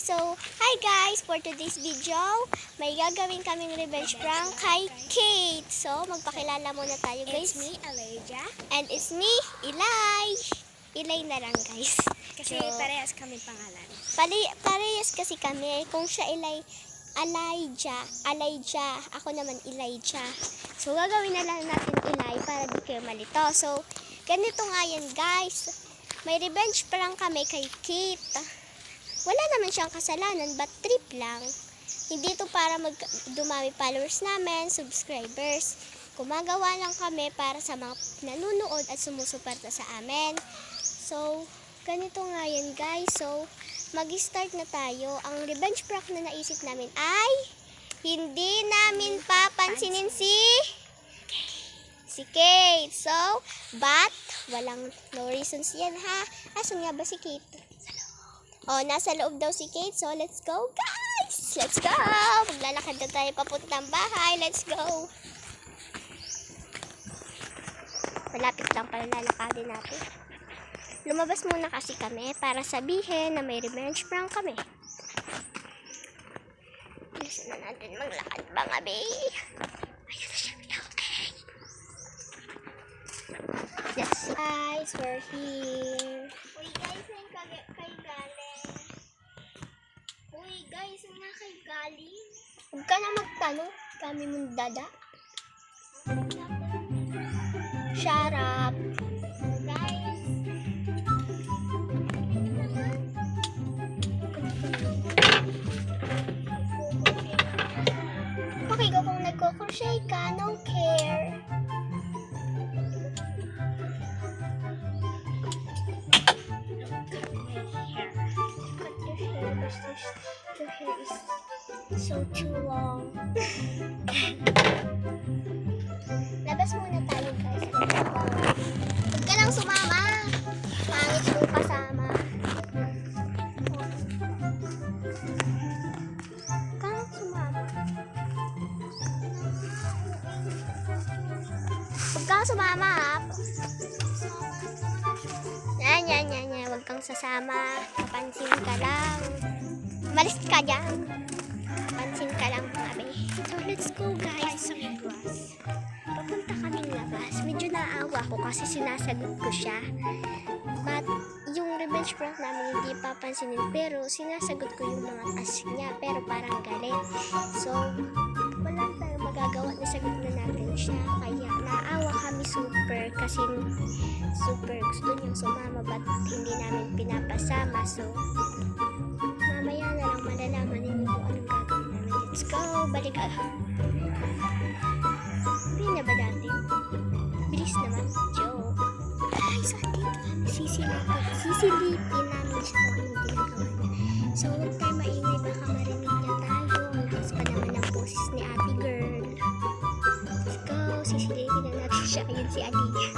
So, hi guys! For today's video, may gagawin kaming revenge prank kay Kate. So, magpakilala muna tayo guys. It's me, Aleja. And it's me, Eli. Eli na lang guys. Kasi parehas kami pangalan. Parehas kasi kami. Kung siya Elijah. Ako naman Elijah. So, gagawin na lang natin Eli para di kayo malito. So, ganito nga yan guys. May revenge prank kami kay Kate. Wala naman siyang kasalanan, but trip lang. Hindi ito para dumami followers namin, subscribers. Gumagawa lang kami para sa mga nanonood at sumusuporta sa amin. So, ganito nga yan guys. So, mag-start na tayo. Ang revenge prank na naisip namin ay hindi namin papansinin si Kate. So, but walang no reasons yan ha. Asan nga ba si Kate? Oh, nasa loob daw si Kate. So, let's go, guys! Let's go! Maglalakad na tayo papuntang bahay. Let's go! Malapit lang pala lalakadin natin. Lumabas muna kasi kami para sabihin na may revenge prank kami. Bilisan na natin maglakad mga bae. Ayun na siya. Okay. Yes, guys, we're here. Uy, guys, saan kayo galing? Uy, guys, saan nga kayo galing? Huwag ka na magtanong. Kami mong dada. Shut up. Guys. Okay, kung nagko-crochet ka, no care. Your hair is so too long. Labas muna tayo guys. Huwag ka lang sumama. Pangit yung kasama. Huwag ka lang sumama. Huwag kang sumama ha. Yan. Huwag kang sasama. Kapansin ka lang. Malis ka dyan. Pansin ka lang kami. So, let's go guys. Papunta kaming labas. Medyo naawa ko kasi sinasagot ko siya. But, yung revenge prank namin hindi papansinin. Pero, sinasagot ko yung mga task niya. Pero, parang galit. So, wala tayong magagawa. Nasagot na natin siya. Kaya, naawa kami super. Kasi, super gusto niyang sumama. But, hindi namin pinapasama. So, mamaya na lang malalaman ninyo kung anong gagawin namin. Let's go! Balik ka. Pili na ba dati? Bilis naman. Joke. Ay, so dito kami sisilipin namin siya kung anong ginagawa niya. So, huwag tayo maingay. Baka marinig niya tayo. Lakas pa naman ang boses ni ate girl. Let's go! Sisilipin na natin siya. Ayun si Aliyah.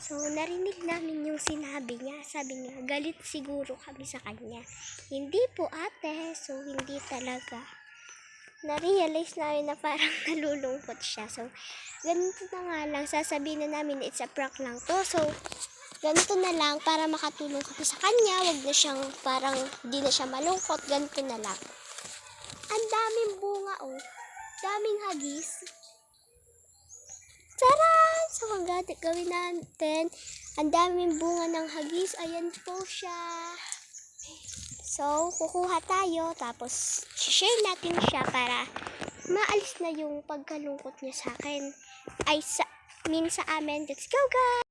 So, narinig namin yung sinabi niya. Sabi niya, galit siguro kami sa kanya. Hindi po ate. So, hindi talaga. Na-realize namin na parang nalulungkot siya. So, ganito na nga lang. Sasabihin na namin it's a prank lang to. So, ganito na lang para makatulong kami sa kanya. Wag na siyang parang di na siya malungkot. Ganito na lang. Ang daming bunga oh. Daming hagis. Charan! So, ang gawin natin, ang daming bunga ng hagis. Ayan po siya. So, kukuha tayo, tapos share natin siya para maalis na yung pagkalungkot niya sa akin. Sa amin. Let's go, guys!